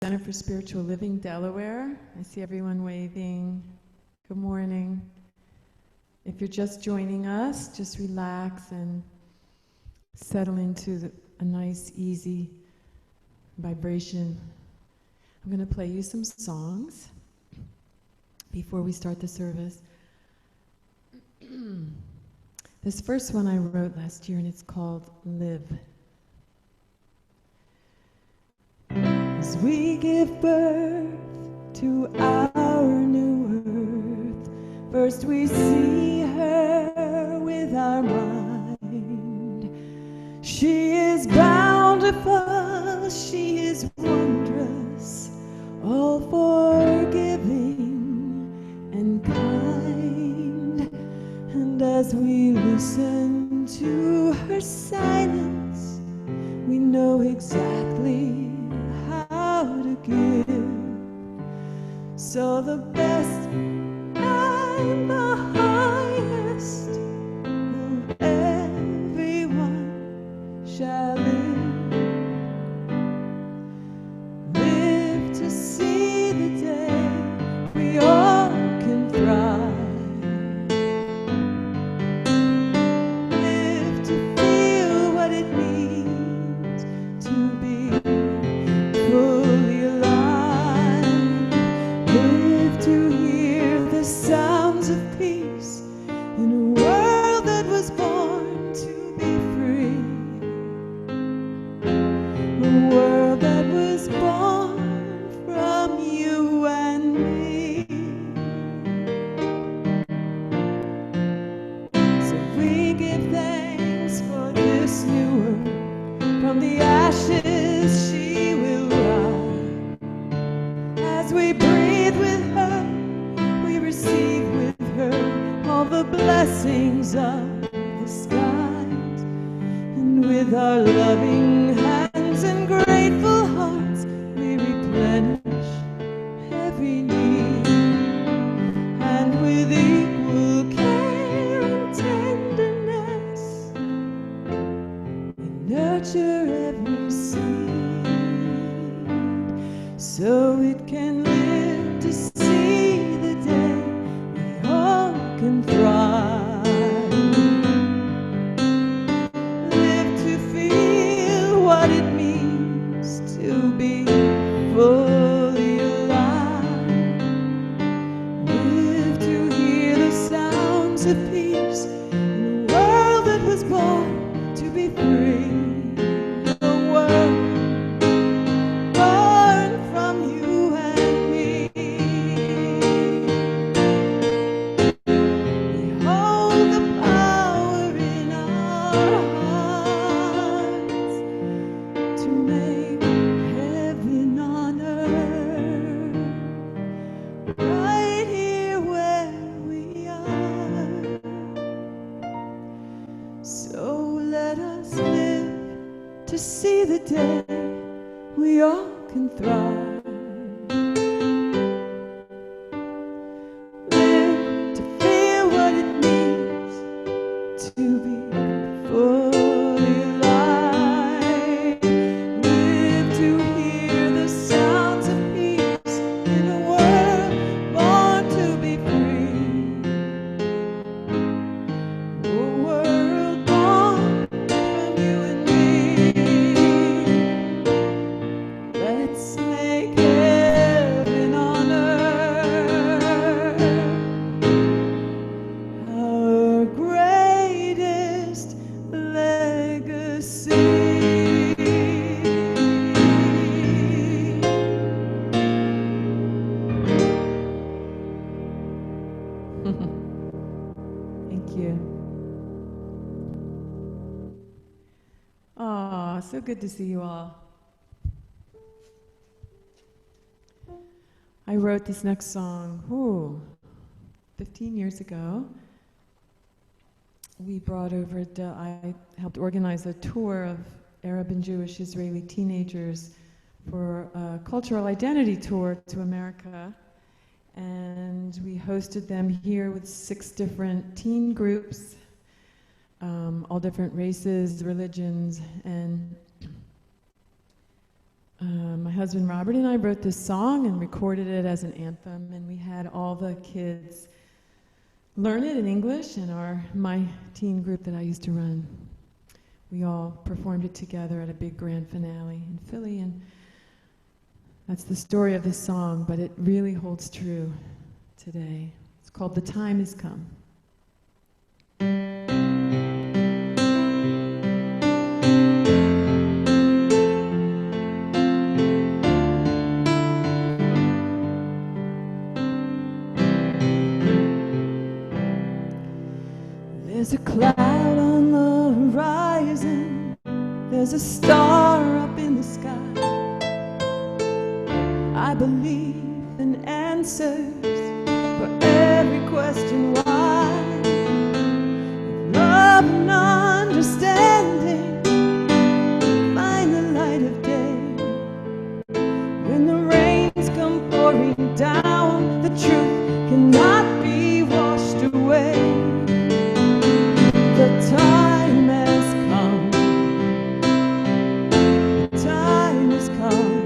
Center for Spiritual Living, Delaware. I see everyone waving. Good morning. If you're just joining us, just relax and settle into a nice, easy vibration. I'm going to play you some songs before we start the service. This first one I wrote last year, and it's called Live. As we give birth to our new earth, first we see her with our mind. She is bountiful, she is wondrous, all forgiving and kind. And as we listen to her silence, we know exactly how to give. So the best and the highest of everyone shall live to see the day we all can thrive, live to feel what it means to be fully alive, live to hear the sounds of peace in a world that was born to be free, a world that was born from you and me. So we give thanks for this new world. From the ashes she will rise. As we breathe with her, we receive with her all the blessings of the skies. And with our loving hands and grateful hearts, we replenish every need. And with equal care and tenderness, we nurture every seed, so it can live to see the day we all can thrive, live to feel what it means to be fully alive, live to hear the sounds of peace in a world that was born to be free, a world born from you and me. We hold the power in our hearts to make heaven on earth, right here where we are. So let us live to see the day we all can thrive, live to feel what it means to be fully alive, live to hear the sounds of peace in a world born to be free, a world born from you and me. Let's make heaven on earth our greatest legacy. Thank you. Oh, so good to see you all. I wrote this next song, 15 years ago. We brought over, I helped organize a tour of Arab and Jewish Israeli teenagers for a cultural identity tour to America. And we hosted them here with 6 different teen groups, all different races, religions, and My husband Robert and I wrote this song and recorded it as an anthem, and we had all the kids learn it in English, and my teen group that I used to run, we all performed it together at a big grand finale in Philly, and that's the story of this song, but it really holds true today. It's called "The Time Has Come." There's a cloud on the horizon, there's a star up in the sky. I believe in answers for every question why. If love and understanding find the light of day, when the rains come pouring down, the truth cannot be washed away. The time has come, the time has come.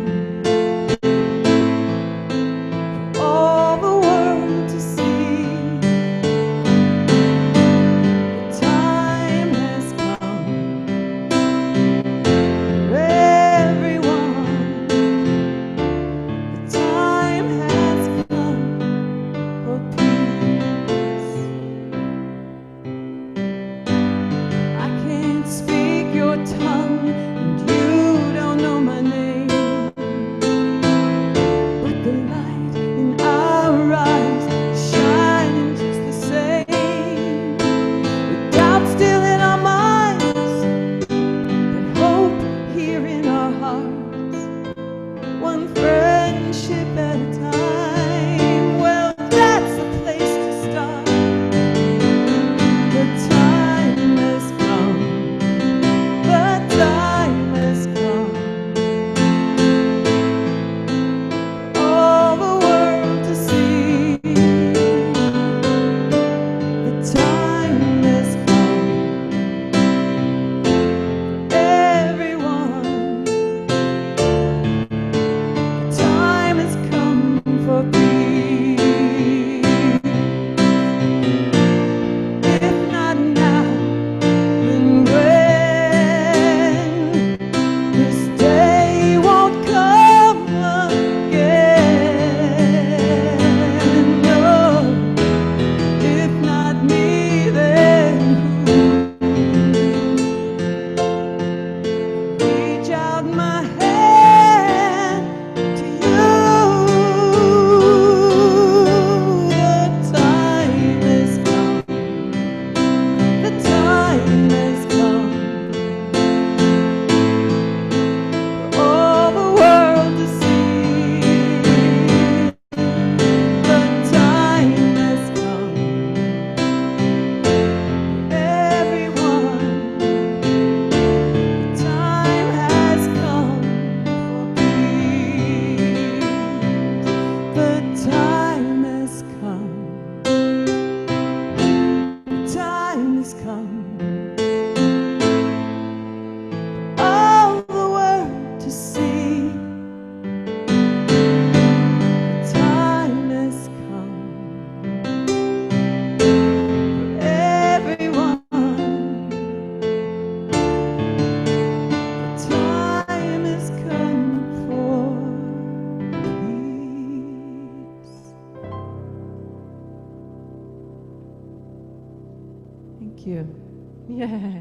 Yeah.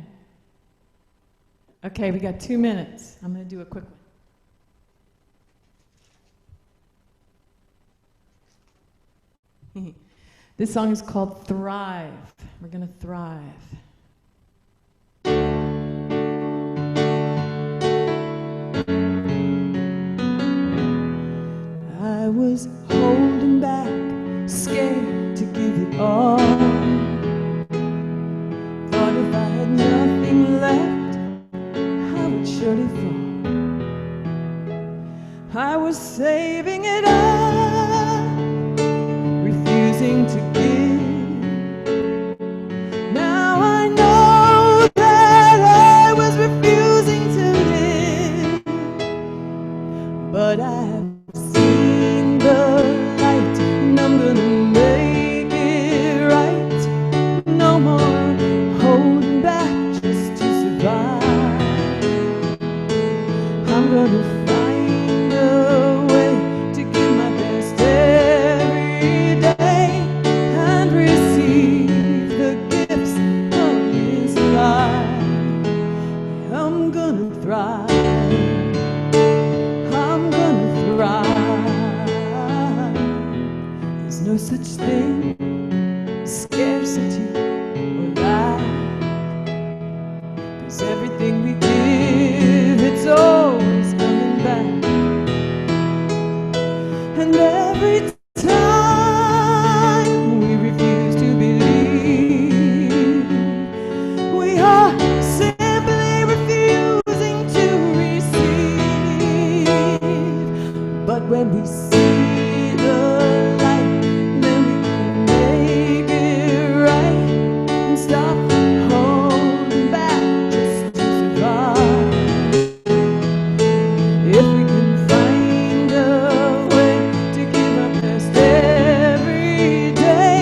Okay, we got 2 minutes. I'm going to do a quick one. This song is called Thrive. We're going to thrive. I was holding back, scared to give it all. Thought if I had nothing left, I would surely fall. I was saving it up, refusing to give. Now I know that I was refusing to live. such thing as scarcity or lack. 'Cause everything we give, it's always coming back. And every time we refuse to believe, we are simply refusing to receive. But when we see the light, then we can make it right and stop holding back just to survive. If we can find a way to give our best every day,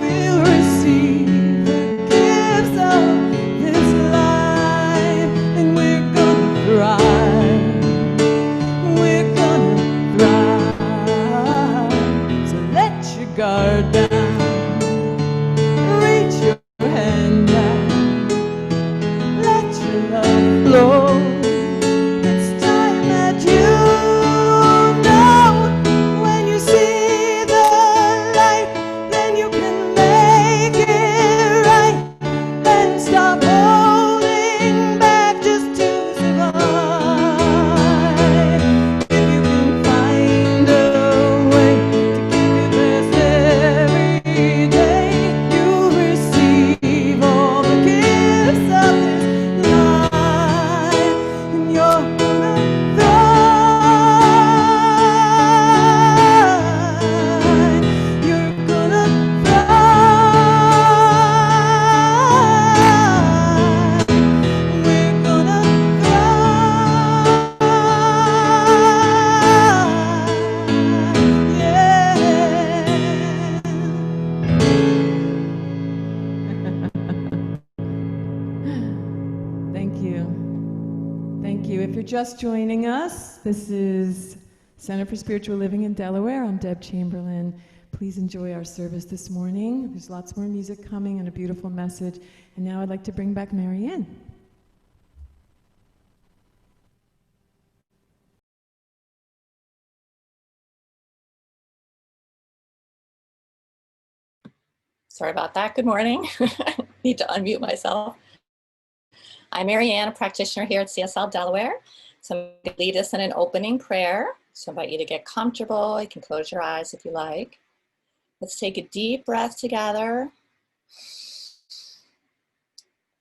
we'll receive the gifts of this life, and we're gonna thrive. We're gonna thrive. So let your guard down, reach your hand out, let your love flow. It's time that you know, when you see the light, then you can make it right and stop holding back just to survive. If you can find a way to give your best every day, you receive all the gifts of this life, and you're gonna thrive. You're gonna thrive. We're gonna thrive. Yeah. Thank you. Thank you. If you're just joining us, this is Center for Spiritual Living in Delaware. I'm Deb Chamberlain. Please enjoy our service this morning. There's lots more music coming and a beautiful message. And now I'd like to bring back Marianne. Sorry about that. Good morning. Need to unmute myself. I'm Marianne, a practitioner here at CSL Delaware. So I'm going to lead us in an opening prayer. So I invite you to get comfortable. You can close your eyes if you like. Let's take a deep breath together.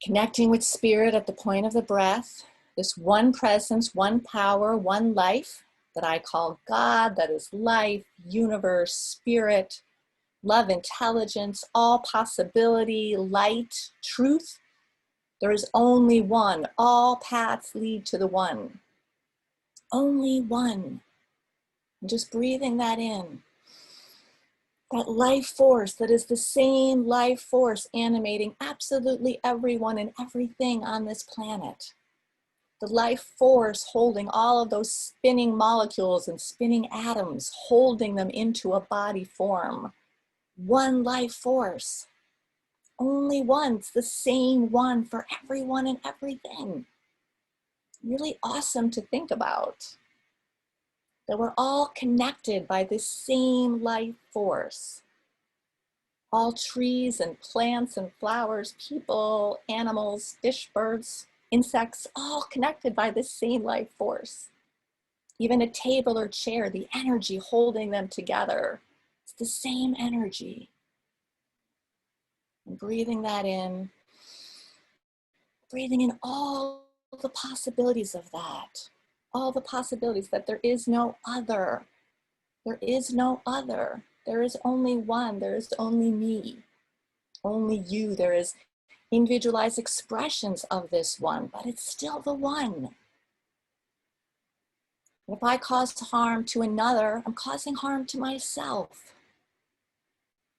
Connecting with spirit at the point of the breath. This one presence, one power, one life that I call God, that is life, universe, spirit, love, intelligence, all possibility, light, truth. There is only one. All paths lead to the one. Only one. And just breathing that in. That life force that is the same life force animating absolutely everyone and everything on this planet. The life force holding all of those spinning molecules and spinning atoms, holding them into a body form. One life force. Only one. It's the same one for everyone and everything. Really awesome to think about. That we're all connected by this same life force. All trees and plants and flowers, people, animals, fish, birds, insects, all connected by this same life force. Even a table or chair, the energy holding them together, it's the same energy. And breathing that in, breathing in all the possibilities of that. All the possibilities that there is no other. There is no other. There is only one. There is only me. Only you. There is individualized expressions of this one, but it's still the one. If I cause harm to another, I'm causing harm to myself.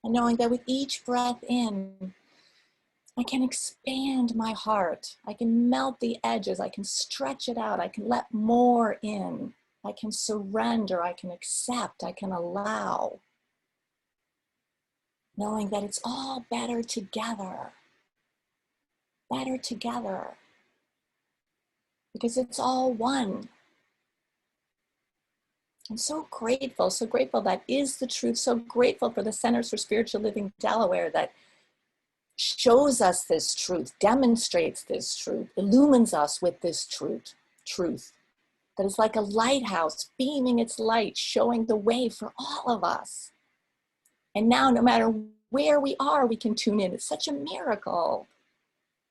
And knowing that with each breath in, I can expand my heart. I can melt the edges. I can stretch it out. I can let more in. I can surrender. I can accept. I can allow. Knowing that it's all better together. Better together. Because it's all one. I'm so grateful that is the truth. So grateful for the Centers for Spiritual Living Delaware that shows us this truth, demonstrates this truth, illumines us with this truth that is like a lighthouse beaming its light, showing the way for all of us. And now, no matter where we are, we can tune in. It's such a miracle.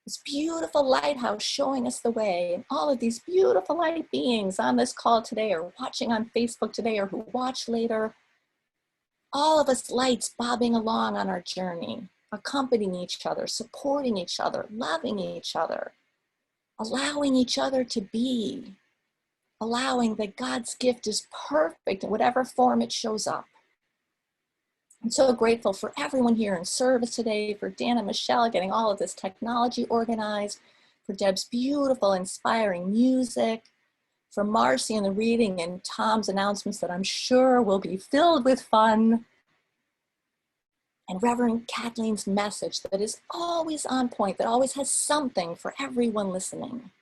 This beautiful lighthouse showing us the way, and all of these beautiful light beings on this call today, or watching on Facebook today, or who watch later, all of us lights bobbing along on our journey, accompanying each other, supporting each other, loving each other, allowing each other to be, allowing that God's gift is perfect in whatever form it shows up. I'm so grateful for everyone here in service today, for Dan and Michelle getting all of this technology organized, for Deb's beautiful, inspiring music, for Marcy and the reading and Tom's announcements that I'm sure will be filled with fun, and Reverend Kathleen's message that is always on point, that always has something for everyone listening.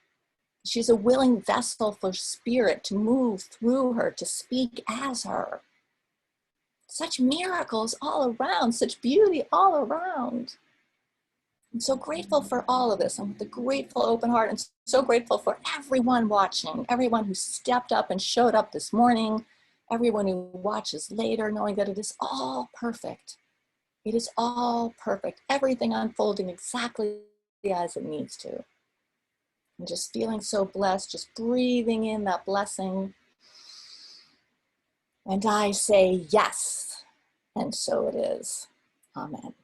She's a willing vessel for spirit to move through her, to speak as her. Such miracles all around, such beauty all around. I'm so grateful for all of this. I'm with a grateful open heart, and so grateful for everyone watching, everyone who stepped up and showed up this morning, everyone who watches later, knowing that it is all perfect. It is all perfect. Everything unfolding exactly as it needs to. I'm just feeling so blessed, just breathing in that blessing. And I say yes, and so it is. Amen.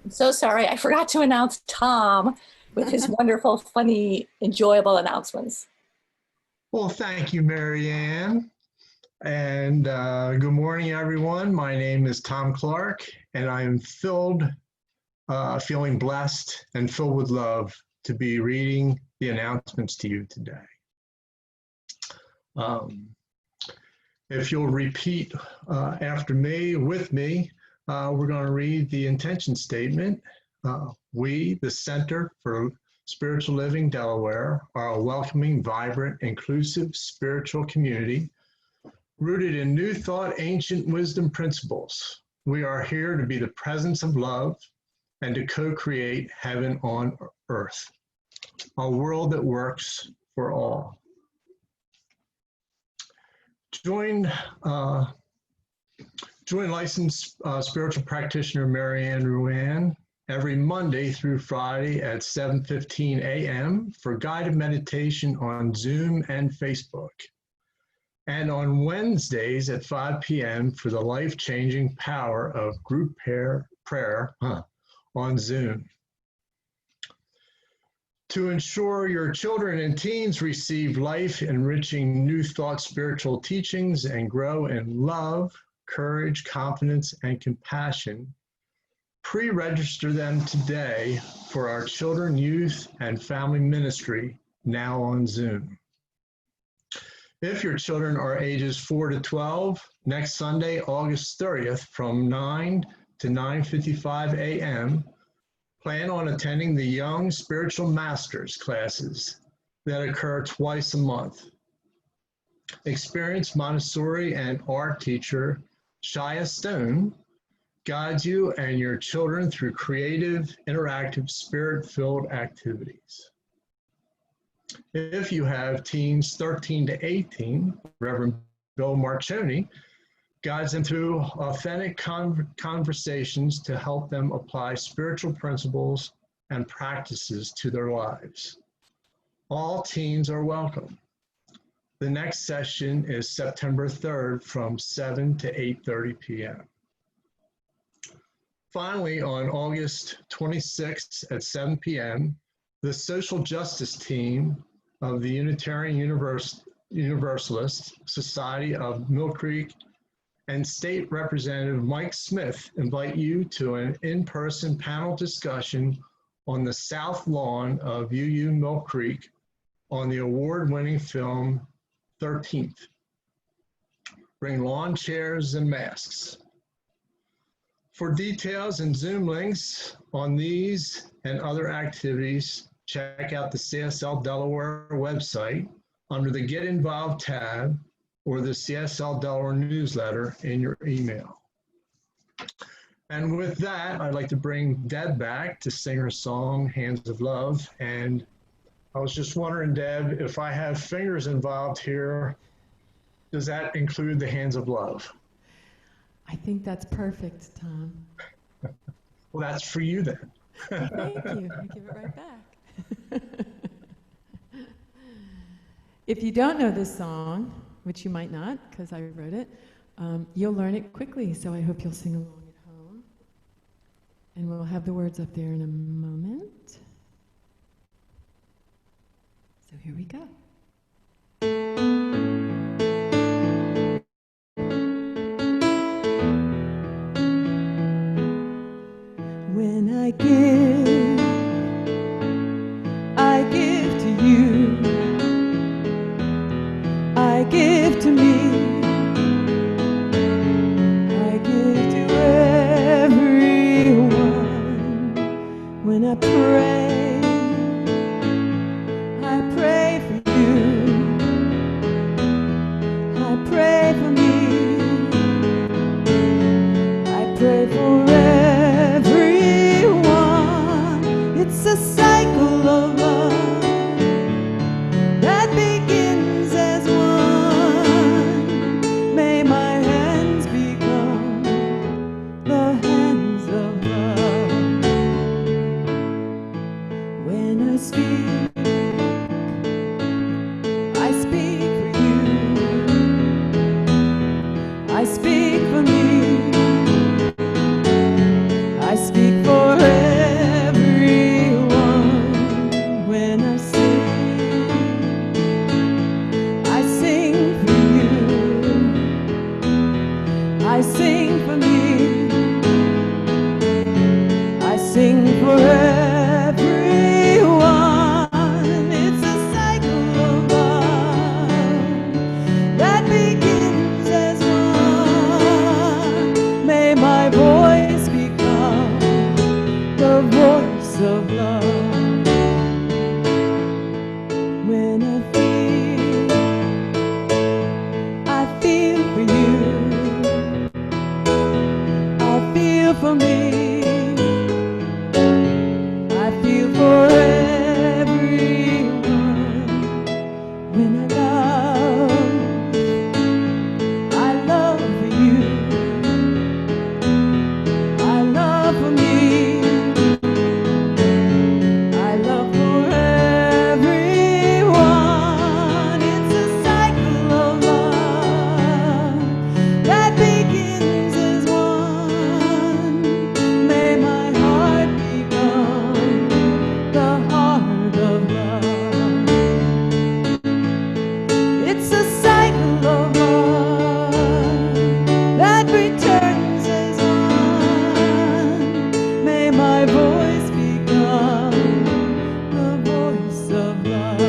I'm so sorry, I forgot to announce Tom with his wonderful, funny, enjoyable announcements. Well, thank you, Marianne. And good morning, everyone. My name is Tom Clark, and I am feeling blessed and filled with love to be reading the announcements to you today. If you'll repeat after me, with me, we're going to read the intention statement. We, the Center for Spiritual Living Delaware, are a welcoming, vibrant, inclusive spiritual community rooted in new thought, ancient wisdom principles. We are here to be the presence of love and to co-create heaven on earth, a world that works for all. Join licensed spiritual practitioner Marianne Ruan every Monday through Friday at 7:15 a.m. for guided meditation on Zoom and Facebook, and on Wednesdays at 5 p.m. for the life-changing power of group prayer on Zoom. To ensure your children and teens receive life-enriching new thought spiritual teachings and grow in love, courage, confidence, and compassion, pre-register them today for our Children, Youth, and Family Ministry, now on Zoom. If your children are ages 4 to 12, next Sunday, August 30th, from 9 to 9:55 a.m., plan on attending the Young Spiritual Masters classes that occur twice a month. Experienced Montessori and art teacher Shia Stone guides you and your children through creative, interactive, spirit-filled activities. If you have teens 13 to 18, Reverend Bill Marcioni guides them through authentic conversations to help them apply spiritual principles and practices to their lives. All teens are welcome. The next session is September 3rd from 7 to 8:30 p.m. Finally, on August 26th at 7 p.m., the Social Justice Team of the Unitarian Universalist Society of Mill Creek and State Representative Mike Smith invite you to an in-person panel discussion on the South Lawn of UU Mill Creek on the award-winning film 13th. Bring lawn chairs and masks. For details and Zoom links on these and other activities, check out the CSL Delaware website under the Get Involved tab or the CSL Delaware newsletter in your email. And with that, I'd like to bring Deb back to sing her song, Hands of Love. And I was just wondering, Deb, if I have fingers involved here, does that include the hands of love? I think that's perfect, Tom. Well, that's for you then. Well, thank you. I give it right back. If you don't know this song, which you might not because I wrote it, you'll learn it quickly, so I hope you'll sing along at home. And we'll have the words up there in a moment. So here we go. When I give to you, I give to me, I give to everyone. When I pray for you, I pray for me, I pray for everyone. It's a cycle of love that begins as one. May my hands become the hands of love. When I speak for you, I speak for me, I speak for everyone. When I sing for you, I sing for me, I sing for everyone. It's a cycle of love that begins as one. May my voice become the voice of love. When I feel for you, I feel for me, I feel for everyone. When I love for you, I love for me, I love for everyone. It's a cycle of love that begins as one. May my heart become the heart of love. It's a cycle of love that returns as one. May my voice become the voice of love.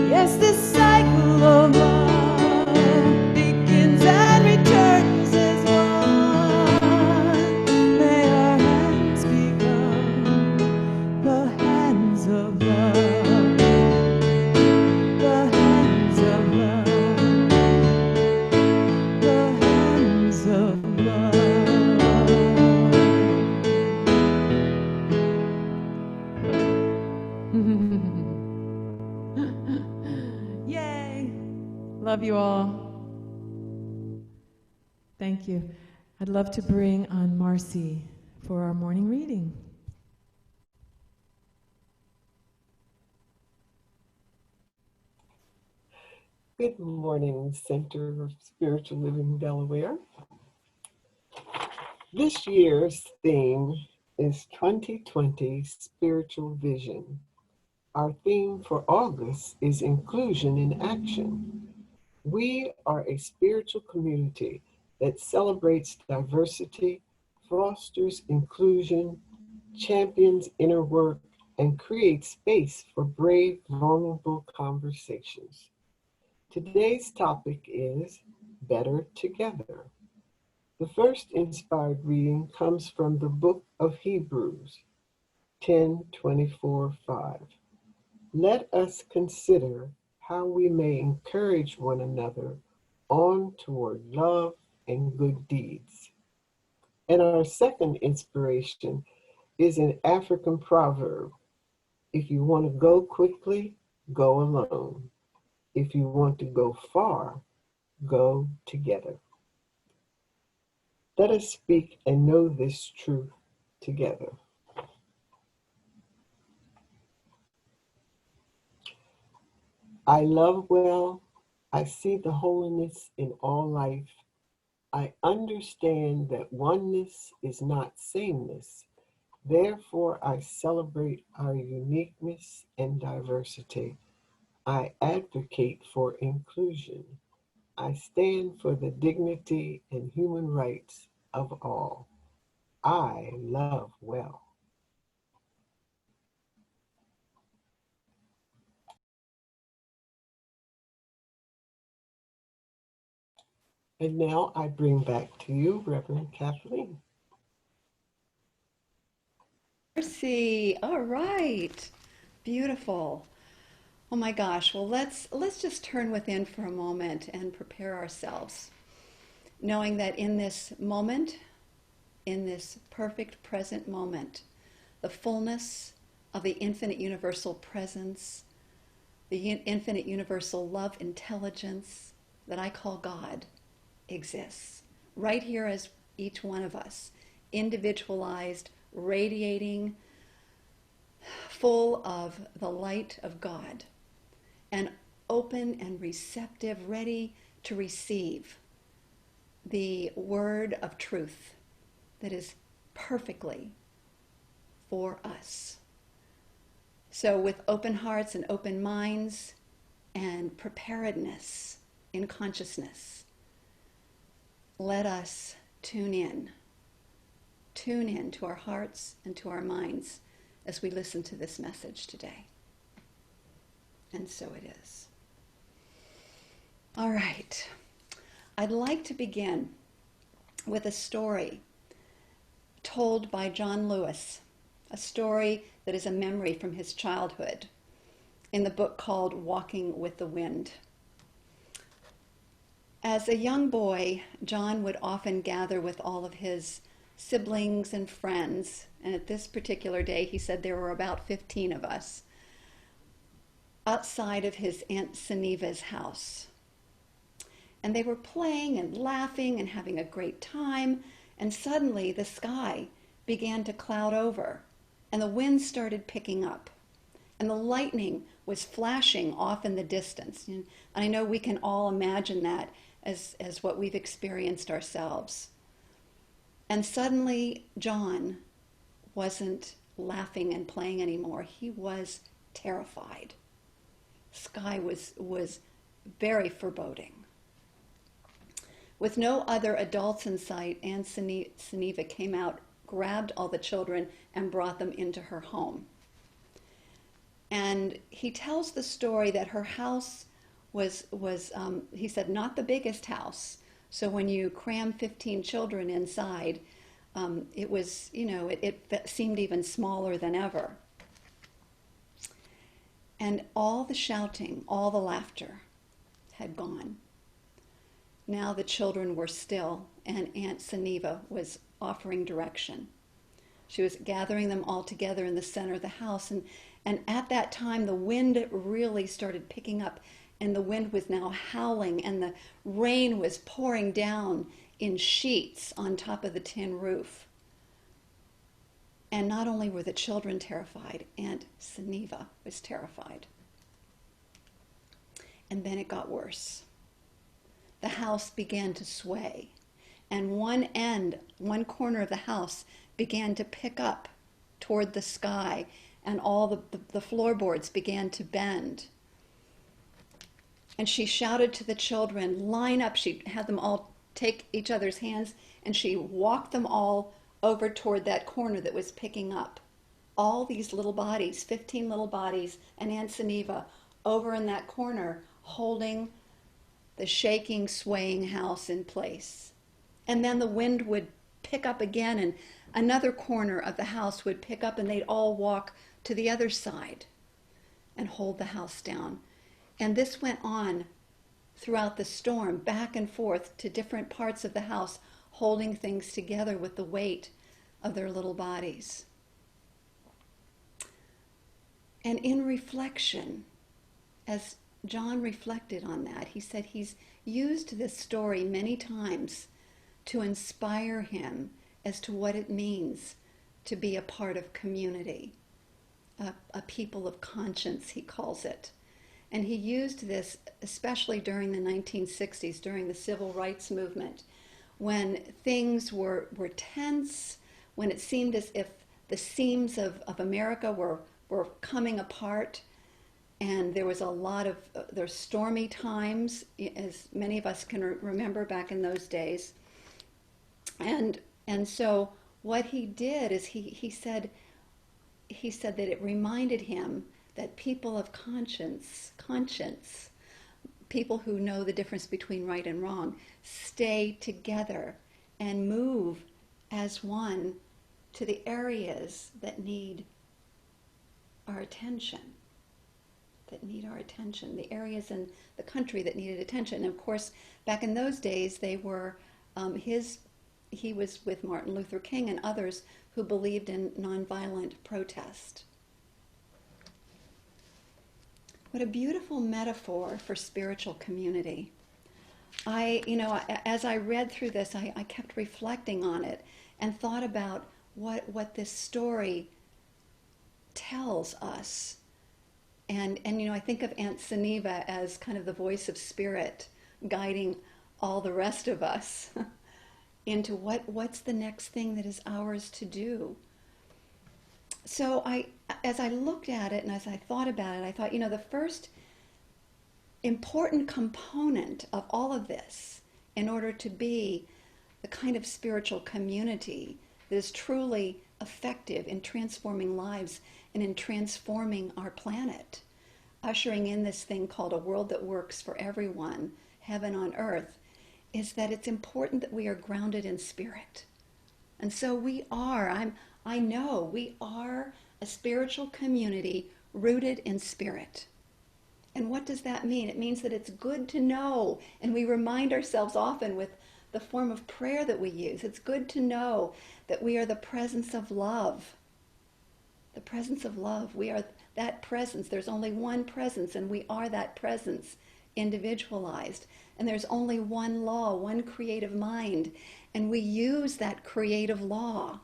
Yes, this cycle of love begins and returns as one. May our hands become the hands of love, the hands of love, the hands of love. Yay! Love you all. Thank you. I'd love to bring on Marcy for our morning reading. Good morning, Center of Spiritual Living Delaware. This year's theme is 2020 Spiritual Vision. Our theme for August is Inclusion in Action. We are a spiritual community that celebrates diversity, fosters inclusion, champions inner work, and create space for brave, vulnerable conversations. Today's topic is Better Together. The first inspired reading comes from the book of Hebrews 10:24-5. Let us consider how we may encourage one another on toward love and good deeds. And our second inspiration is an African proverb. If you want to go quickly, go alone. If you want to go far, go together. Let us speak and know this truth together. I love well. I see the holiness in all life. I understand that oneness is not sameness. Therefore, I celebrate our uniqueness and diversity. I advocate for inclusion. I stand for the dignity and human rights of all. I love well. And now I bring back to you Reverend Kathleen. Mercy. All right. Beautiful. Oh my gosh. Well, let's just turn within for a moment and prepare ourselves, knowing that in this moment, in this perfect present moment, the fullness of the infinite universal presence, the infinite universal love intelligence that I call God exists right here as each one of us, individualized, radiating, full of the light of God, and open and receptive, ready to receive the word of truth that is perfectly for us. So with open hearts and open minds and preparedness in consciousness, let us tune in to our hearts and to our minds as we listen to this message today. And so it is. All right. I'd like to begin with a story told by John Lewis, a story that is a memory from his childhood, in the book called Walking with the Wind. As a young boy, John would often gather with all of his siblings and friends, and at this particular day he said there were about 15 of us, outside of his Aunt Seneva's house. And they were playing and laughing and having a great time, and suddenly the sky began to cloud over, and the wind started picking up, and the lightning was flashing off in the distance. And I know we can all imagine that as what we've experienced ourselves. And suddenly John wasn't laughing and playing anymore. He was terrified. Sky was very foreboding. With no other adults in sight, Aunt Seneva came out, grabbed all the children, and brought them into her home. And he tells the story that her house was he said, not the biggest house. So when you cram 15 children inside, it was, it seemed even smaller than ever. And all the shouting, all the laughter had gone. Now the children were still, and Aunt Seneva was offering direction. She was gathering them all together in the center of the house, and at that time the wind really started picking up, and the wind was now howling, and the rain was pouring down in sheets on top of the tin roof. And not only were the children terrified, Aunt Seneva was terrified. And then it got worse. The house began to sway, and one corner of the house began to pick up toward the sky, and all the floorboards began to bend. And she shouted to the children, line up. She had them all take each other's hands, and she walked them all over toward that corner that was picking up, all these little bodies, 15 little bodies, and Aunt Seneva over in that corner holding the shaking, swaying house in place. And then the wind would pick up again, and another corner of the house would pick up, and they'd all walk to the other side and hold the house down. And this went on throughout the storm, back and forth to different parts of the house, holding things together with the weight of their little bodies. And in reflection, as John reflected on that, he said he's used this story many times to inspire him as to what it means to be a part of community, a people of conscience, he calls it. And he used this especially during the 1960s, during the civil rights movement, when things were tense, when it seemed as if the seams of America were coming apart, and there was a lot of there's stormy times, as many of us can remember back in those days. And so what he did is he said that it reminded him that people of conscience, people who know the difference between right and wrong, stay together and move as one to the areas that need our attention, the areas in the country that needed attention. And of course, back in those days, they were he was with Martin Luther King and others who believed in nonviolent protest. What a beautiful metaphor for spiritual community. As I read through this, I kept reflecting on it and thought about what this story tells us. And I think of Aunt Seneva as kind of the voice of spirit guiding all the rest of us into what's the next thing that is ours to do. So as I looked at it and as I thought about it, I thought, the first important component of all of this, in order to be the kind of spiritual community that is truly effective in transforming lives and in transforming our planet, ushering in this thing called a world that works for everyone, heaven on earth, is that it's important that we are grounded in spirit. And so I know we are a spiritual community rooted in spirit. And what does that mean? It means that it's good to know, and we remind ourselves often with the form of prayer that we use. It's good to know that we are the presence of love. The presence of love. We are that presence. There's only one presence, and we are that presence, individualized. And there's only one law, one creative mind. And we use that creative law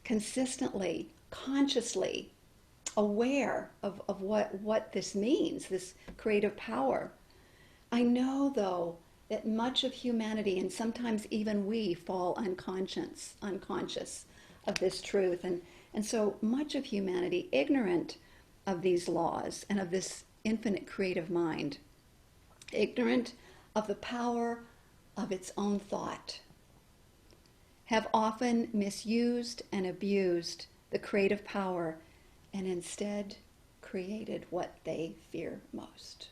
consistently, consciously, aware of what this means, this creative power. I know, though, that much of humanity, and sometimes even we, fall unconscious of this truth. And so much of humanity ignorant of these laws and of this infinite creative mind, ignorant of the power of its own thought, have often misused and abused the creative power and instead created what they fear most.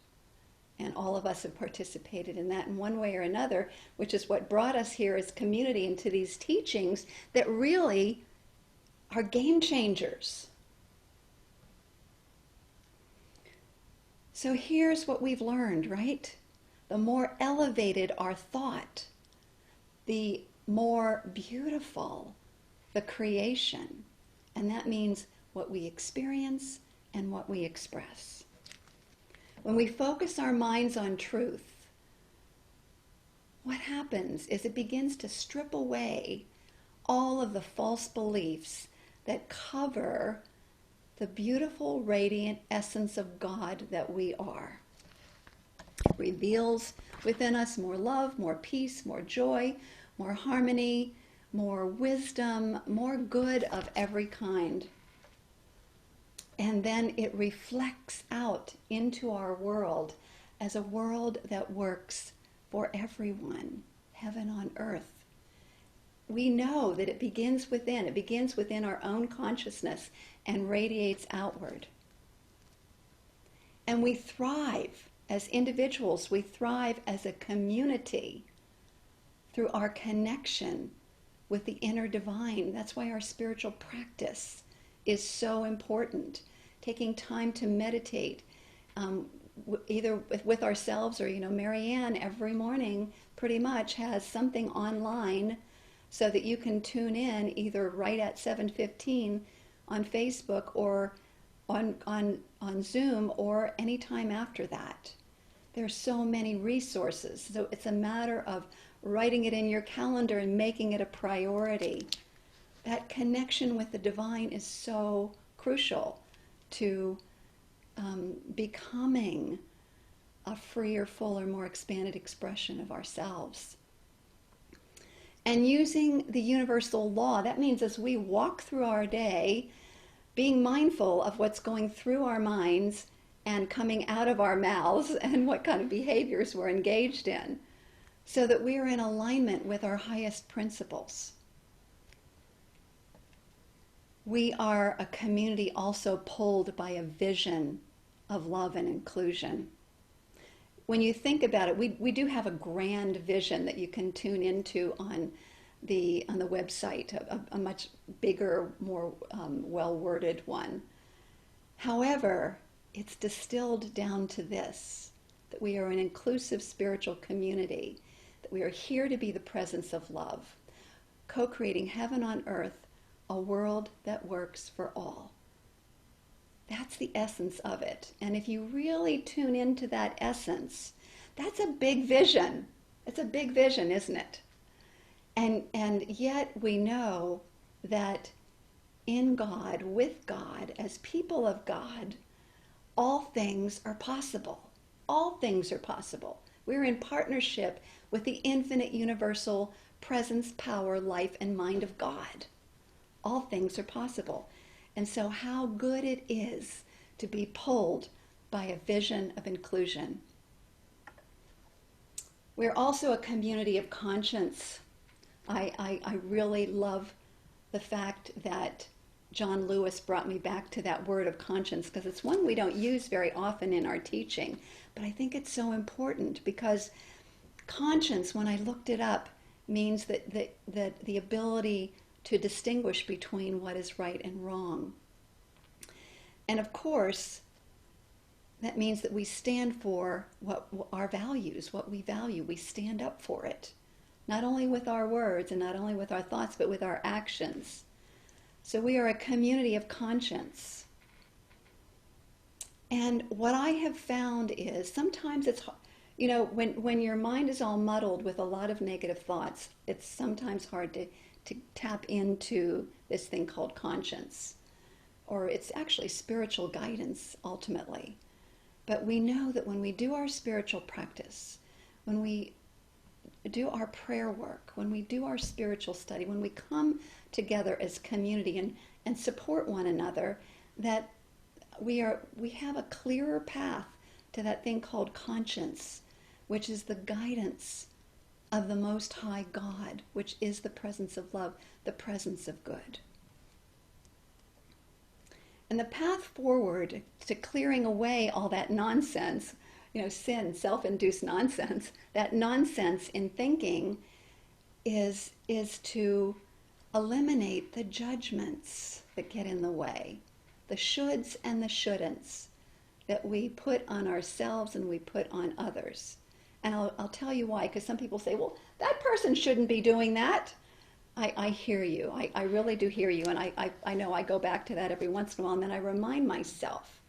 And all of us have participated in that in one way or another, which is what brought us here as community into these teachings that really are game changers. So here's what we've learned, right? The more elevated our thought, the more beautiful the creation. And that means what we experience and what we express. When we focus our minds on truth, what happens is it begins to strip away all of the false beliefs that cover the beautiful, radiant essence of God that we are. It reveals within us more love, more peace, more joy, more harmony, more wisdom, more good of every kind. And then it reflects out into our world as a world that works for everyone, heaven on earth. we know that it begins within. It begins within our own consciousness and radiates outward. And we thrive as individuals. We thrive as a community through our connection with the inner divine. That's why our spiritual practice is so important. Taking time to meditate, either with ourselves or, Marianne every morning pretty much has something online so that you can tune in either right at 7:15 on Facebook or on Zoom or any time after that. There's so many resources. So it's a matter of writing it in your calendar and making it a priority. That connection with the divine is so crucial to becoming a freer, fuller, more expanded expression of ourselves. And using the universal law, that means as we walk through our day, being mindful of what's going through our minds and coming out of our mouths and what kind of behaviors we're engaged in, so that we are in alignment with our highest principles. We are a community also pulled by a vision of love and inclusion. When you think about it, we do have a grand vision that you can tune into on the website, a much bigger, more well-worded one. However, it's distilled down to this, that we are an inclusive spiritual community, that we are here to be the presence of love, co-creating heaven on earth, a world that works for all. That's the essence of it. And if you really tune into that essence, that's a big vision. It's a big vision, isn't it? And yet we know that in God, with God, as people of God, all things are possible. All things are possible. We're in partnership with the infinite universal presence, power, life, and mind of God. All things are possible. And so how good it is to be pulled by a vision of inclusion. We're also a community of conscience. I really love the fact that John Lewis brought me back to that word of conscience, because it's one we don't use very often in our teaching. But I think it's so important because conscience, when I looked it up, means that the ability to distinguish between what is right and wrong. And of course, that means that we stand for what our values, what we value. We stand up for it, not only with our words and not only with our thoughts, but with our actions. So we are a community of conscience. And what I have found is sometimes it's, when your mind is all muddled with a lot of negative thoughts, it's sometimes hard to tap into this thing called conscience, or it's actually spiritual guidance ultimately. But we know that when we do our spiritual practice, when we do our prayer work, when we do our spiritual study, when we come together as community and support one another, that we have a clearer path to that thing called conscience, which is the guidance of the Most High God, which is the presence of love, the presence of good. And the path forward to clearing away all that nonsense, sin, self-induced nonsense, that nonsense in thinking is to eliminate the judgments that get in the way, the shoulds and the shouldn'ts that we put on ourselves and we put on others. And I'll tell you why, because some people say, well, that person shouldn't be doing that. I hear you. I really do hear you. And I know I go back to that every once in a while, and then I remind myself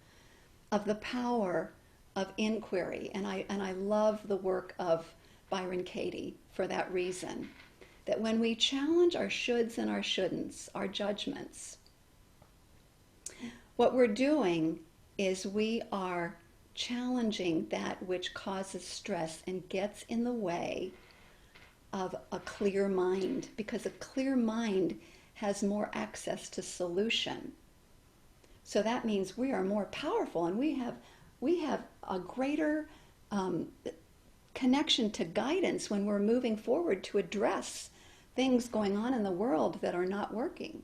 of the power of inquiry. And I love the work of Byron Katie for that reason. That when we challenge our shoulds and our shouldn'ts, our judgments, what we're doing is we are challenging that which causes stress and gets in the way of a clear mind, because a clear mind has more access to solution. So that means we are more powerful, and we have a greater connection to guidance when we're moving forward to address things going on in the world that are not working.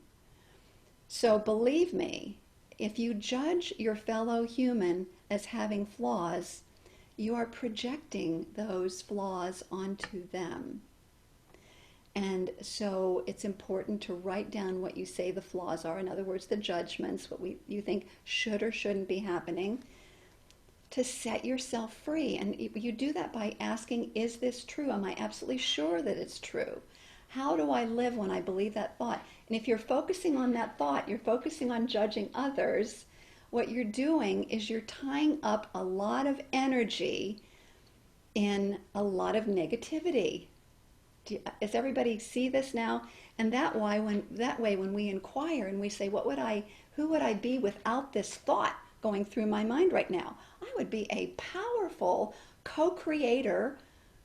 So believe me, if you judge your fellow human as having flaws, you are projecting those flaws onto them. And so it's important to write down what you say the flaws are. In other words, the judgments, what you think should or shouldn't be happening, to set yourself free. And you do that by asking, is this true? Am I absolutely sure that it's true? How do I live when I believe that thought? And if you're focusing on that thought, you're focusing on judging others, what you're doing is you're tying up a lot of energy in a lot of negativity. Does everybody see this now? And that way, when we inquire and we say, who would I be without this thought going through my mind right now? I would be a powerful co-creator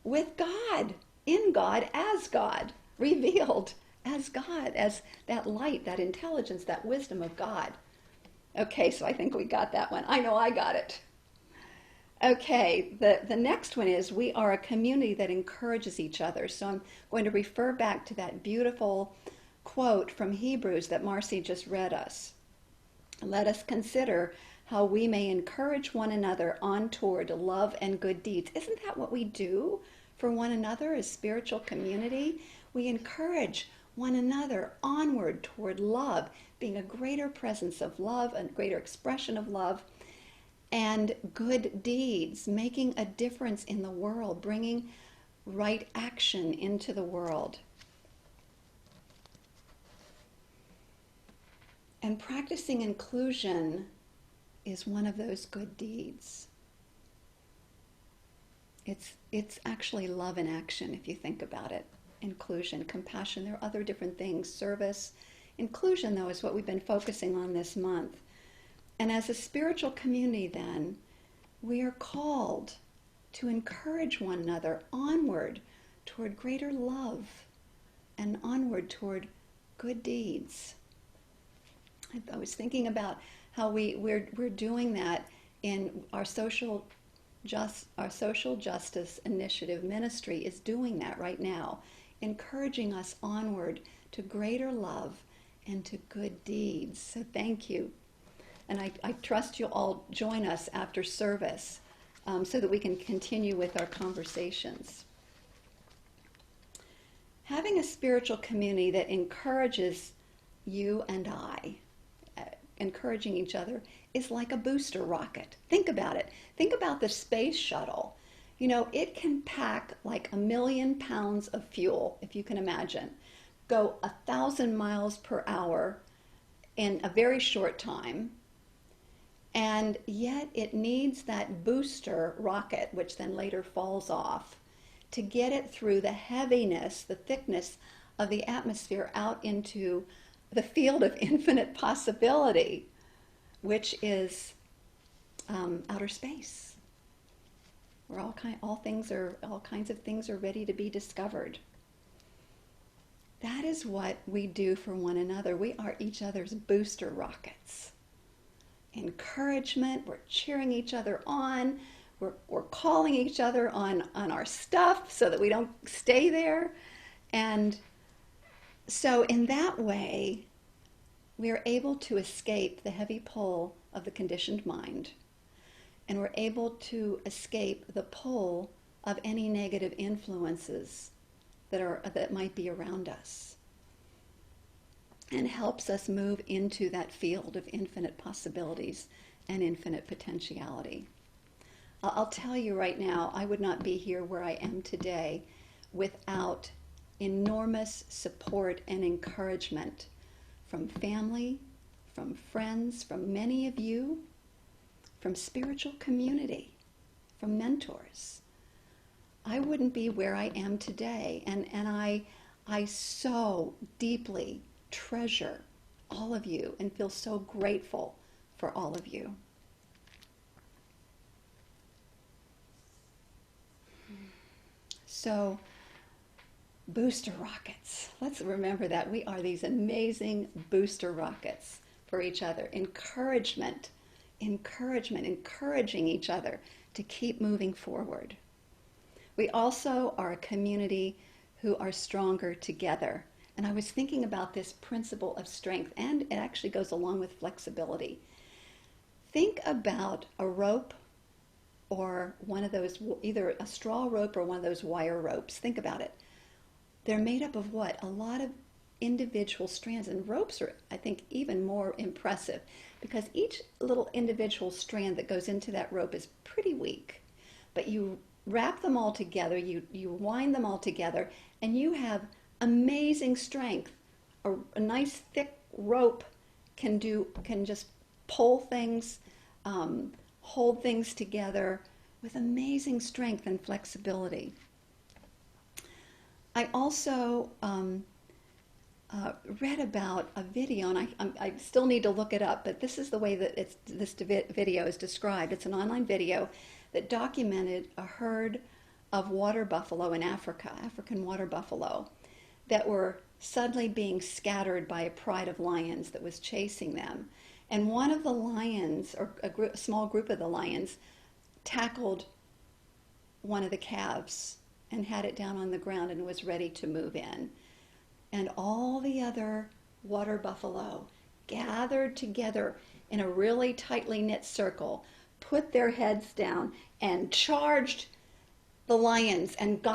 with God, in God, as God, revealed as God, as that light, that intelligence, that wisdom of God. Okay, so I think we got that one. I know I got it. Okay, the next one is we are a community that encourages each other. So I'm going to refer back to that beautiful quote from Hebrews that Marcy just read us. Let us consider how we may encourage one another on toward love and good deeds. Isn't that what we do for one another as spiritual community? We encourage one another onward toward love, being a greater presence of love, a greater expression of love, and good deeds, making a difference in the world, bringing right action into the world. And practicing inclusion is one of those good deeds. It's actually love in action if you think about it. Inclusion, compassion, there are other different things. Service. Inclusion, though, is what we've been focusing on this month. And as a spiritual community, then, we are called to encourage one another onward toward greater love and onward toward good deeds. I was thinking about how we're doing that in our social justice initiative ministry is doing that right now, encouraging us onward to greater love and to good deeds. So thank you. And I trust you'll all join us after service so that we can continue with our conversations. Having a spiritual community that encourages you and I, encouraging each other, is like a booster rocket. Think about it. Think about the space shuttle. You know, it can pack like 1,000,000 pounds of fuel, if you can imagine, go 1,000 miles per hour in a very short time. And yet it needs that booster rocket, which then later falls off, to get it through the heaviness, the thickness of the atmosphere out into the field of infinite possibility, which is outer space, where all kinds of things are ready to be discovered. That is what we do for one another. We are each other's booster rockets. Encouragement, we're cheering each other on, we're calling each other on our stuff so that we don't stay there. And so in that way, we are able to escape the heavy pull of the conditioned mind, and we're able to escape the pull of any negative influences that might be around us, and helps us move into that field of infinite possibilities and infinite potentiality. I'll tell you right now, I would not be here where I am today without enormous support and encouragement from family, from friends, from many of you, from spiritual community, from mentors. I wouldn't be where I am today, and I so deeply treasure all of you and feel so grateful for all of you. So, booster rockets. Let's remember that we are these amazing booster rockets for each other. Encouraging each other to keep moving forward. We also are a community who are stronger together. And I was thinking about this principle of strength, and it actually goes along with flexibility. Think about a rope or one of those, either a straw rope or one of those wire ropes. Think about it. They're made up of what? A lot of individual strands, and ropes are, I think, even more impressive because each little individual strand that goes into that rope is pretty weak. But you wrap them all together, you wind them all together, and you have amazing strength. A nice thick rope can just pull things, hold things together with amazing strength and flexibility. I also read about a video, and I still need to look it up, but this is the way that this video is described. It's an online video that documented a herd of water buffalo in Africa, African water buffalo, that were suddenly being scattered by a pride of lions that was chasing them. And one of the lions, or a small group of the lions, tackled one of the calves and had it down on the ground and was ready to move in. And all the other water buffalo gathered together in a really tightly knit circle, put their heads down, and charged the lions and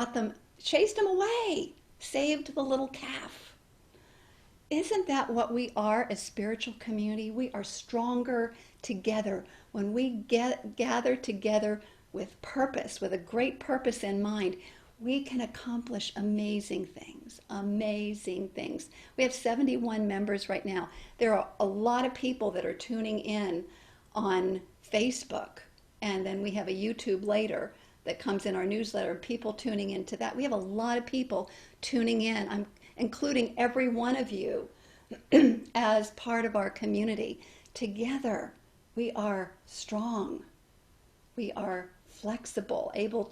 chased them away, saved the little calf. Isn't that what we are as spiritual community? We are stronger together when we gather together with purpose, with a great purpose in mind. We can accomplish amazing things, amazing things. We have 71 members right now. There are a lot of people that are tuning in on Facebook, and then we have a YouTube later that comes in our newsletter, people tuning into that. We have a lot of people tuning in. I'm including every one of you as part of our community. Together, we are strong. We are flexible, able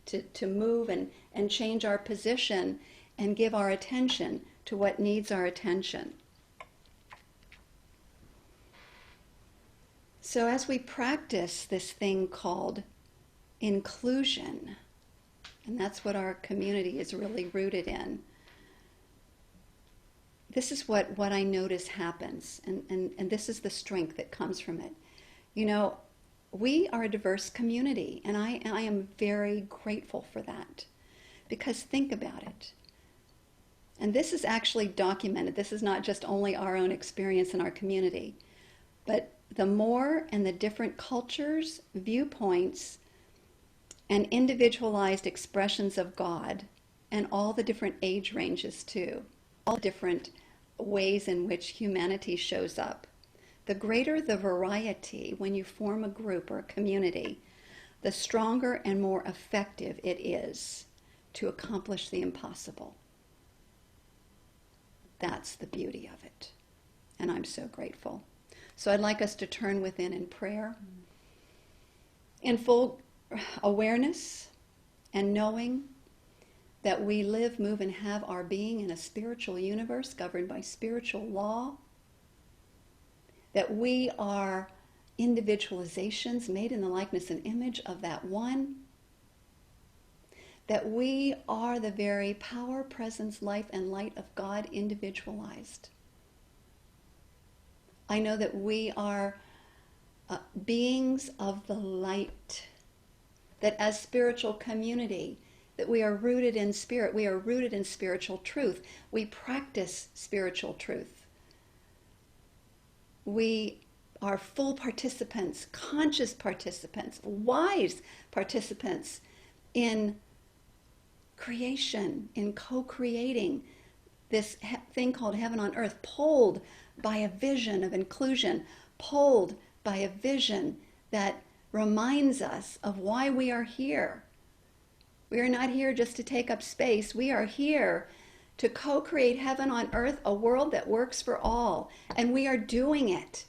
to move and change our position and give our attention to what needs our attention. So as we practice this thing called inclusion, and that's what our community is really rooted in, this is what I notice happens, and this is the strength that comes from it. You know, we are a diverse community, and I am very grateful for that, because think about it. And this is actually documented. This is not just only our own experience in our community, but the more and the different cultures, viewpoints, and individualized expressions of God, and all the different age ranges too, all different ways in which humanity shows up. The greater the variety when you form a group or a community, the stronger and more effective it is to accomplish the impossible. That's the beauty of it. And I'm so grateful. So I'd like us to turn within in prayer, in full awareness and knowing that we live, move, and have our being in a spiritual universe governed by spiritual law, that we are individualizations made in the likeness and image of that one, that we are the very power, presence, life, and light of God individualized. I know that we are beings of the light, that as spiritual community, that we are rooted in spirit, we are rooted in spiritual truth. We practice spiritual truth. We are full participants, conscious participants, wise participants in creation, in co-creating this thing called heaven on earth, pulled by a vision of inclusion, pulled by a vision that reminds us of why we are here. We are not here just to take up space. We are here to co-create heaven on earth, a world that works for all. And we are doing it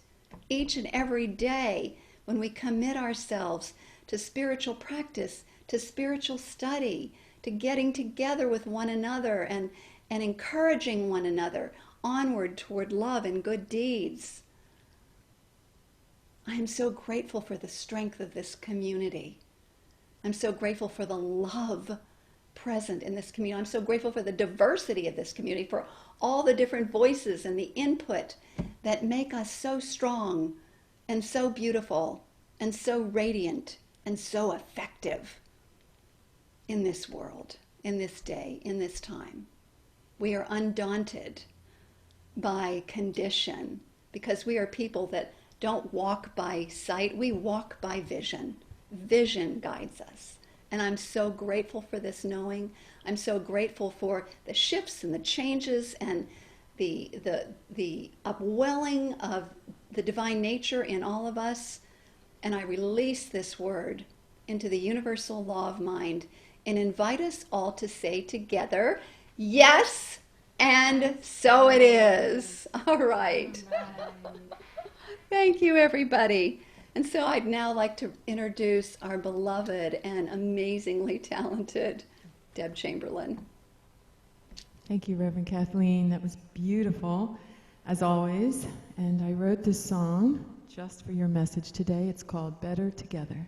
each and every day when we commit ourselves to spiritual practice, to spiritual study, to getting together with one another and encouraging one another onward toward love and good deeds. I am so grateful for the strength of this community. I'm so grateful for the love present in this community. I'm so grateful for the diversity of this community, for all the different voices and the input that make us so strong and so beautiful and so radiant and so effective in this world, in this day, in this time. We are undaunted by condition because we are people that don't walk by sight, we walk by vision. Vision guides us. And I'm so grateful for this knowing. I'm so grateful for the shifts and the changes and the upwelling of the divine nature in all of us. And I release this word into the universal law of mind and invite us all to say together, yes, and so it is. All right. Thank you, everybody. And so I'd now like to introduce our beloved and amazingly talented Deb Chamberlain. Thank you, Reverend Kathleen. That was beautiful, as always. And I wrote this song just for your message today. It's called Better Together.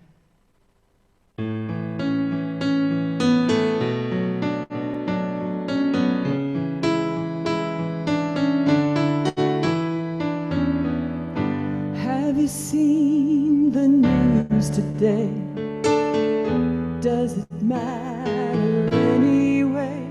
Have you seen the news today? Does it matter anyway?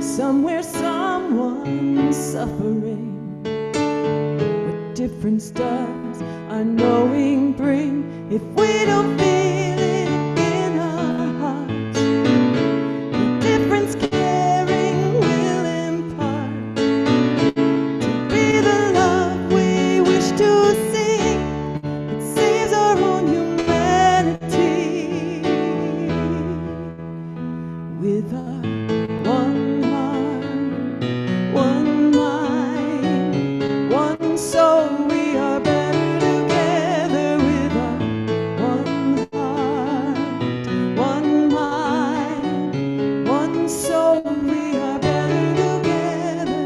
Somewhere someone's suffering. What difference does our knowing bring if we don't feel it in our hearts? The difference caring will impart to be the love we wish to see. It saves our own humanity with our one heart, one mind, one soul. We are better together with our one heart, one mind, one soul. We are better together.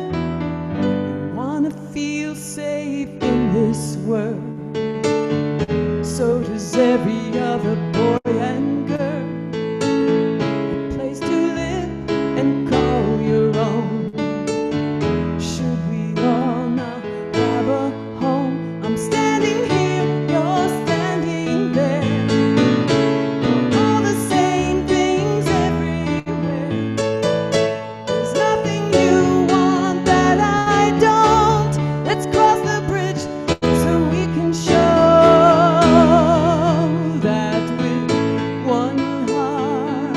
We want to feel safe in this world. So does every other boy and girl. A place to live and call your own. Should we all now have a home? I'm standing here, you're standing there. For all the same things everywhere. There's nothing you want that I don't. Let's cross the bridge so we can show that with one heart,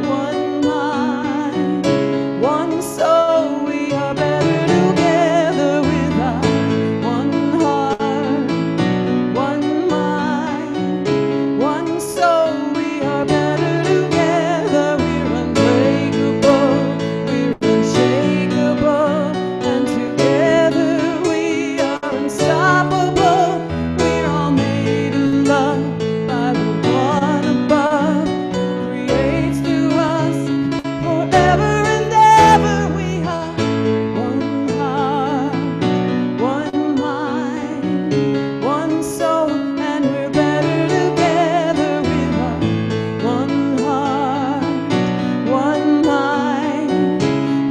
one mind, one soul, we are better together with our one heart, one mind, one soul. We are better together. We're unbreakable, we're unshakable, and together we are unstoppable. We're all made of love by the one above who creates through us forever and ever. We are one heart, one mind, one soul, and we're better together with our one heart, one mind,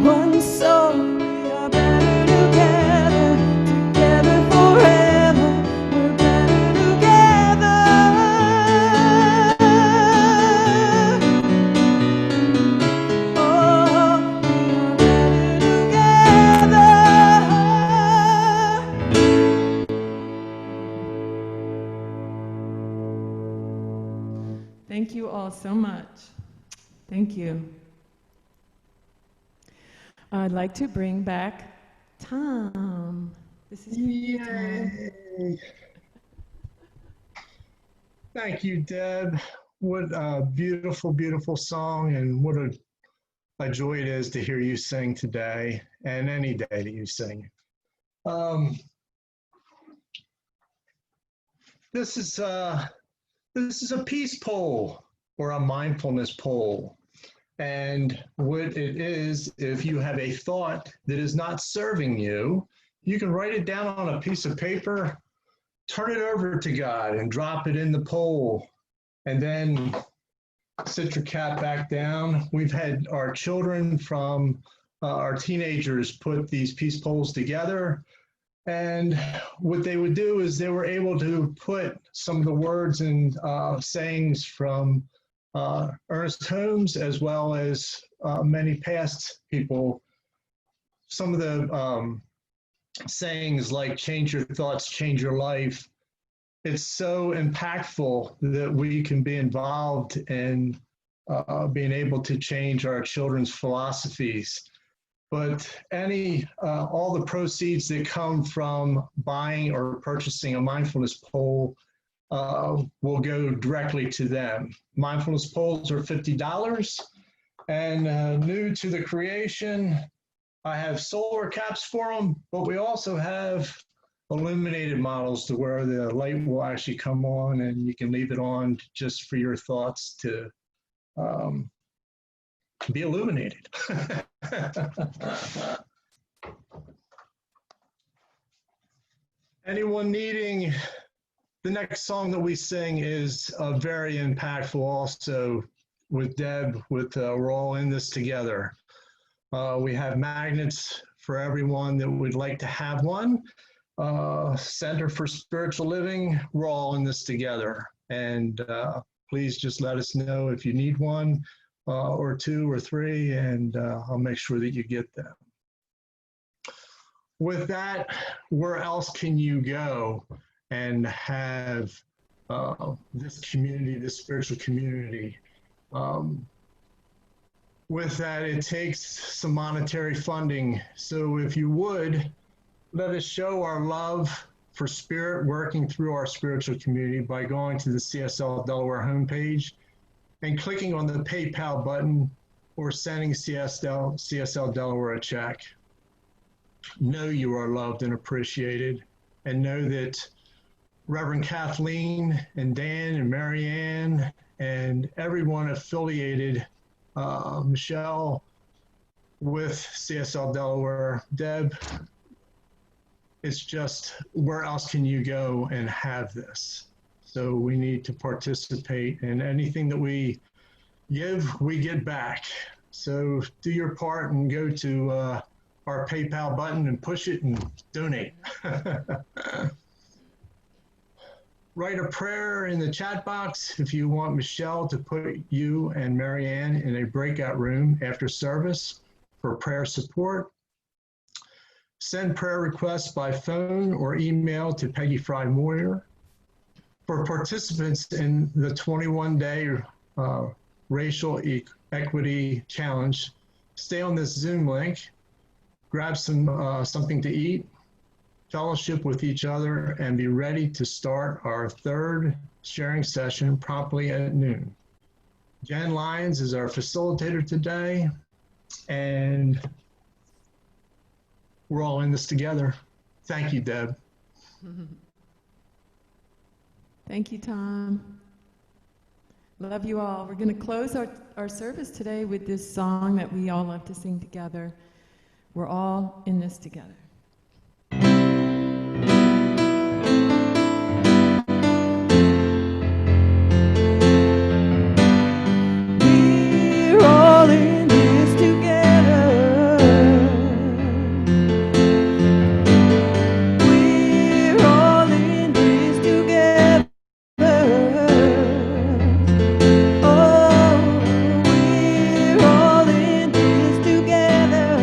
one soul. We are better together, together forever. We're better together. Oh, we are better together. Thank you all so much. Thank you. I'd like to bring back Tom. This is for you, Tom. Yay! Thank you, Deb. What a beautiful, beautiful song, and what a joy it is to hear you sing today, and any day that you sing. This is a peace poll or a mindfulness poll. And what it is, if you have a thought that is not serving you, you can write it down on a piece of paper, turn it over to God, and drop it in the poll. And then Sit your cat back down. We've had our children from our teenagers put these peace poles together. And what they would do is they were able to put some of the words and sayings from Ernest Holmes, as well as many past people. Some of the sayings like change your thoughts, change your life. It's so impactful that we can be involved in being able to change our children's philosophies. But all the proceeds that come from buying or purchasing a mindfulness pole will go directly to them. Mindfulness poles are $50. And new to the creation, I have solar caps for them, but we also have illuminated models to where the light will actually come on and you can leave it on just for your thoughts to be illuminated. Anyone needing, the next song that we sing is very impactful also with Deb, we're all in this together. We have magnets for everyone that would like to have one. Center for Spiritual Living, we're all in this together. And please just let us know if you need one or two or three, and I'll make sure that you get them. With that, where else can you go and have this community, this spiritual community? With that, it takes some monetary funding. So if you would, let us show our love for spirit working through our spiritual community by going to the CSL Delaware homepage and clicking on the PayPal button or sending CSL Delaware a check. Know you are loved and appreciated, and know that Reverend Kathleen and Dan and Marianne and everyone affiliated, Michelle with CSL Delaware, Deb, it's just, where else can you go and have this? So we need to participate, and anything that we give, we get back. So do your part and go to our PayPal button and push it and donate. Write a prayer in the chat box if you want Michelle to put you and Marianne in a breakout room after service for prayer support. Send prayer requests by phone or email to Peggy Fry Moyer. For participants in the 21-day Racial Equity Challenge, stay on this Zoom link, grab something to eat, fellowship with each other, and be ready to start our third sharing session promptly at noon. Jen Lyons is our facilitator today, and we're all in this together. Thank you, Deb. Thank you, Tom. Love you all. We're going to close our service today with this song that we all love to sing together. We're all in this together. We're all in this together. We're all in this together. Oh, we're all in this together.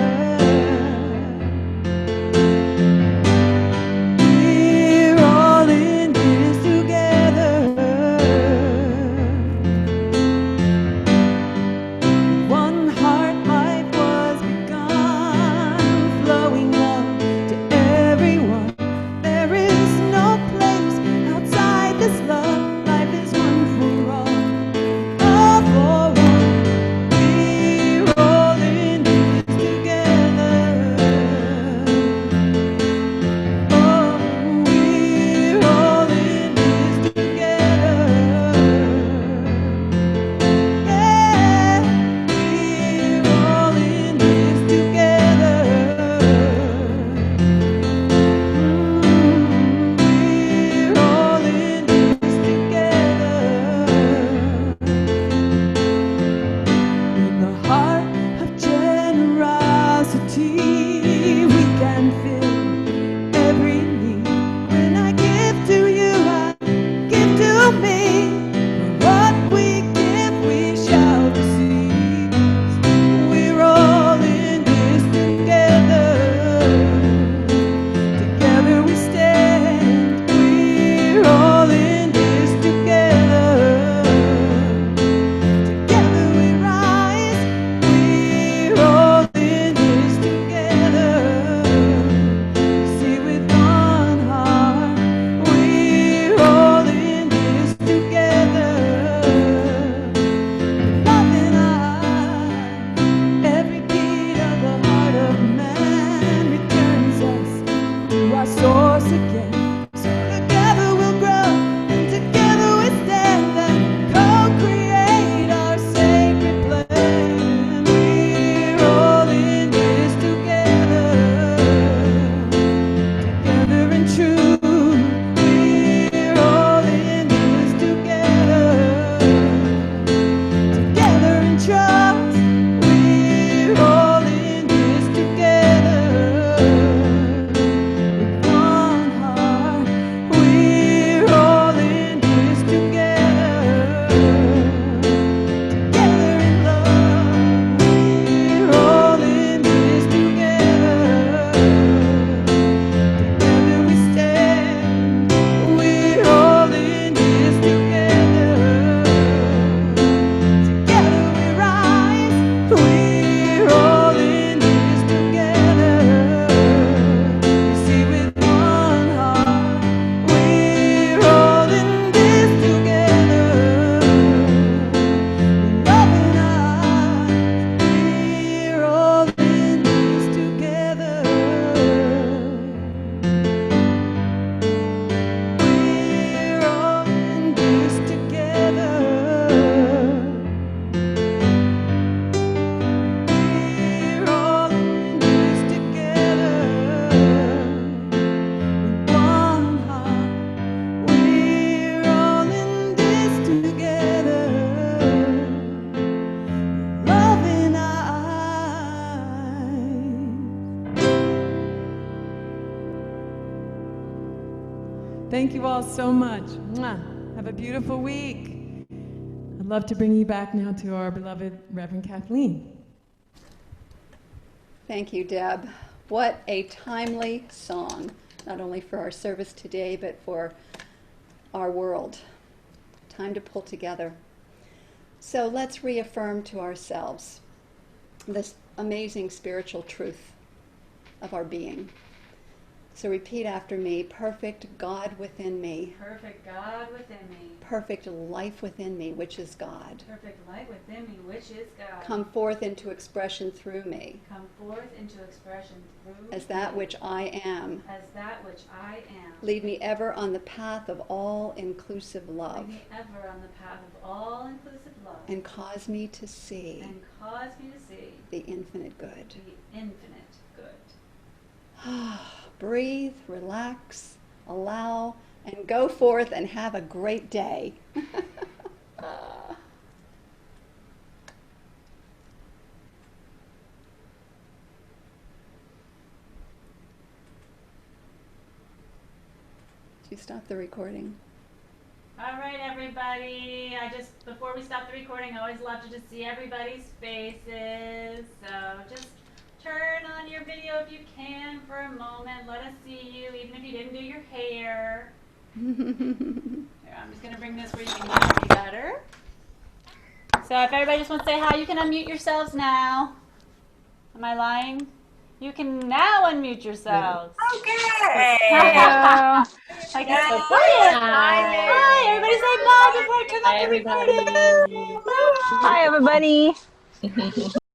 Thank you all so much. Mwah. Have a beautiful week. I'd love to bring you back now to our beloved Reverend Kathleen. Thank you, Deb. What a timely song, not only for our service today, but for our world. Time to pull together. So let's reaffirm to ourselves this amazing spiritual truth of our being. So repeat after me: perfect God within me. Perfect God within me. Perfect life within me, which is God. Perfect light within me, which is God. Come forth into expression through me. Come forth into expression through As that me. which I am. As that which I am. Lead me ever on the path of all-inclusive love. Lead me ever on the path of all-inclusive love. And cause me to see And cause me to see the infinite good. the infinite good. Breathe, relax, allow, and go forth and have a great day. Did you stop the recording? All right, everybody. Before we stop the recording, I always love to just see everybody's faces. So just turn on your video if you can for a moment. Let us see you, even if you didn't do your hair. Here, I'm just going to bring this where you can hear me better. So if everybody just wants to say hi, you can unmute yourselves now. Am I lying? You can now unmute yourselves. Okay. Hello. I guess so. Hi. Hi, everybody say bye before I turn Hi, off the everybody. recording. Hi, everybody.